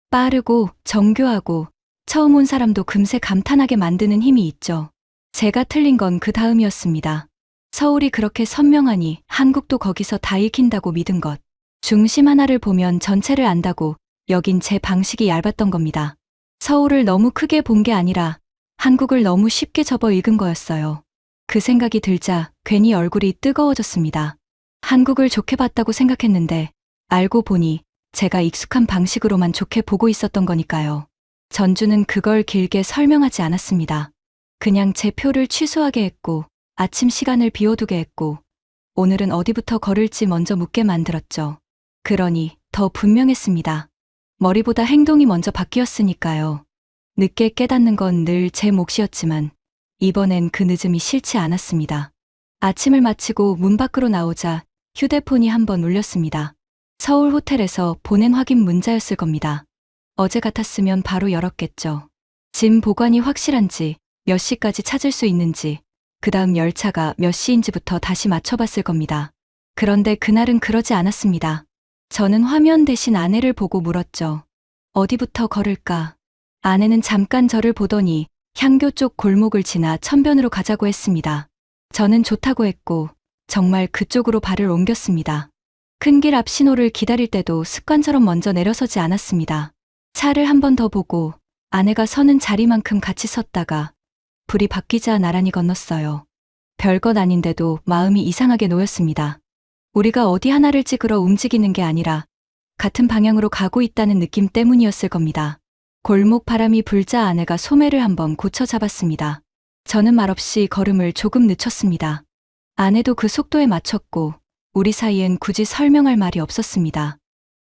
빠르고 정교하고 처음 온 사람도 금세 감탄하게 만드는 힘이 있죠. 제가 틀린 건 그 다음이었습니다. 서울이 그렇게 선명하니 한국도 거기서 다 읽힌다고 믿은 것. 중심 하나를 보면 전체를 안다고 여긴 제 방식이 얇았던 겁니다. 서울을 너무 크게 본 게 아니라 한국을 너무 쉽게 접어 읽은 거였어요. 그 생각이 들자 괜히 얼굴이 뜨거워졌습니다. 한국을 좋게 봤다고 생각했는데 알고 보니 제가 익숙한 방식으로만 좋게 보고 있었던 거니까요. 전주는 그걸 길게 설명하지 않았습니다. 그냥 제 표를 취소하게 했고 아침 시간을 비워두게 했고 오늘은 어디부터 걸을지 먼저 묻게 만들었죠. 그러니 더 분명했습니다. 머리보다 행동이 먼저 바뀌었으니까요. 늦게 깨닫는 건 늘 제 몫이었지만 이번엔 그 늦음이 싫지 않았습니다. 아침을 마치고 문 밖으로 나오자 휴대폰이 한번 울렸습니다. 서울 호텔에서 보낸 확인 문자였을 겁니다. 어제 같았으면 바로 열었겠죠. 짐 보관이 확실한지 몇 시까지 찾을 수 있는지 그 다음 열차가 몇 시인지부터 다시 맞춰봤을 겁니다. 그런데 그날은 그러지 않았습니다. 저는 화면 대신 아내를 보고 물었죠. 어디부터 걸을까? 아내는 잠깐 저를 보더니 향교 쪽 골목을 지나 천변으로 가자고 했습니다. 저는 좋다고 했고 정말 그쪽으로 발을 옮겼습니다. 큰 길 앞 신호를 기다릴 때도 습관처럼 먼저 내려서지 않았습니다. 차를 한 번 더 보고 아내가 서는 자리만큼 같이 섰다가 불이 바뀌자 나란히 건넜어요. 별것 아닌데도 마음이 이상하게 놓였습니다. 우리가 어디 하나를 찍으러 움직이는 게 아니라 같은 방향으로 가고 있다는 느낌 때문이었을 겁니다. 골목 바람이 불자 아내가 소매를 한번 고쳐 잡았습니다. 저는 말없이 걸음을 조금 늦췄습니다. 아내도 그 속도에 맞췄고 우리 사이엔 굳이 설명할 말이 없었습니다.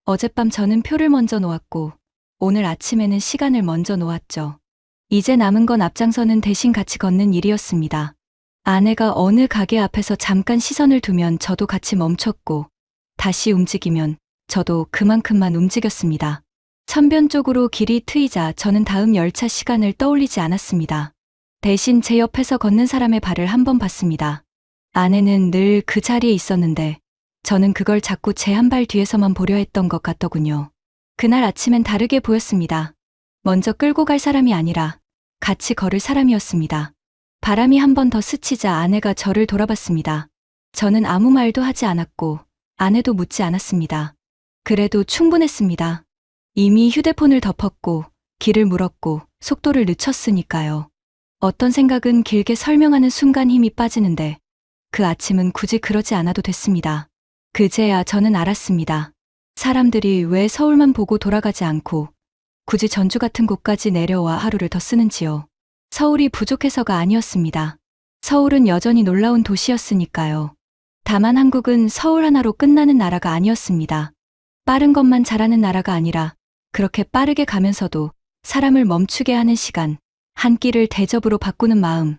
어젯밤 저는 표를 먼저 놓았고 오늘 아침에는 시간을 먼저 놓았죠. 이제 남은 건 앞장서는 대신 같이 걷는 일이었습니다. 아내가 어느 가게 앞에서 잠깐 시선을 두면 저도 같이 멈췄고 다시 움직이면 저도 그만큼만 움직였습니다. 천변 쪽으로 길이 트이자 저는 다음 열차 시간을 떠올리지 않았습니다. 대신 제 옆에서 걷는 사람의 발을 한번 봤습니다. 아내는 늘 그 자리에 있었는데 저는 그걸 자꾸 제 한 발 뒤에서만 보려 했던 것 같더군요. 그날 아침엔 다르게 보였습니다. 먼저 끌고 갈 사람이 아니라 같이 걸을 사람이었습니다. 바람이 한 번 더 스치자 아내가 저를 돌아봤습니다. 저는 아무 말도 하지 않았고 아내도 묻지 않았습니다. 그래도 충분했습니다. 이미 휴대폰을 덮었고 길을 물었고 속도를 늦췄으니까요. 어떤 생각은 길게 설명하는 순간 힘이 빠지는데 그 아침은 굳이 그러지 않아도 됐습니다. 그제야 저는 알았습니다. 사람들이 왜 서울만 보고 돌아가지 않고 굳이 전주 같은 곳까지 내려와 하루를 더 쓰는지요. 서울이 부족해서가 아니었습니다. 서울은 여전히 놀라운 도시였으니까요. 다만 한국은 서울 하나로 끝나는 나라가 아니었습니다. 빠른 것만 잘하는 나라가 아니라 그렇게 빠르게 가면서도 사람을 멈추게 하는 시간, 한 끼를 대접으로 바꾸는 마음,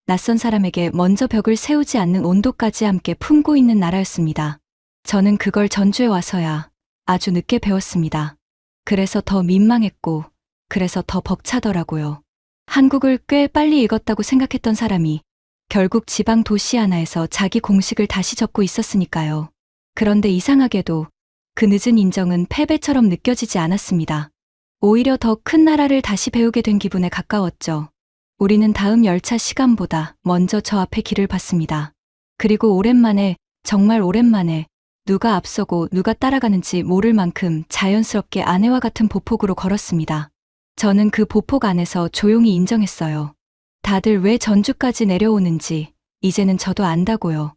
낯선 사람에게 먼저 벽을 세우지 않는 온도까지 함께 품고 있는 나라였습니다. 저는 그걸 전주에 와서야 아주 늦게 배웠습니다. 그래서 더 민망했고, 그래서 더 벅차더라고요. 한국을 꽤 빨리 읽었다고 생각했던 사람이 결국 지방 도시 하나에서 자기 공식을 다시 적고 있었으니까요. 그런데 이상하게도 그 늦은 인정은 패배처럼 느껴지지 않았습니다. 오히려 더 큰 나라를 다시 배우게 된 기분에 가까웠죠. 우리는 다음 열차 시간보다 먼저 저 앞에 길을 봤습니다. 그리고 오랜만에, 정말 오랜만에 누가 앞서고 누가 따라가는지 모를 만큼 자연스럽게 아내와 같은 보폭으로 걸었습니다. 저는 그 보폭 안에서 조용히 인정했어요. 다들 왜 전주까지 내려오는지 이제는 저도 안다고요.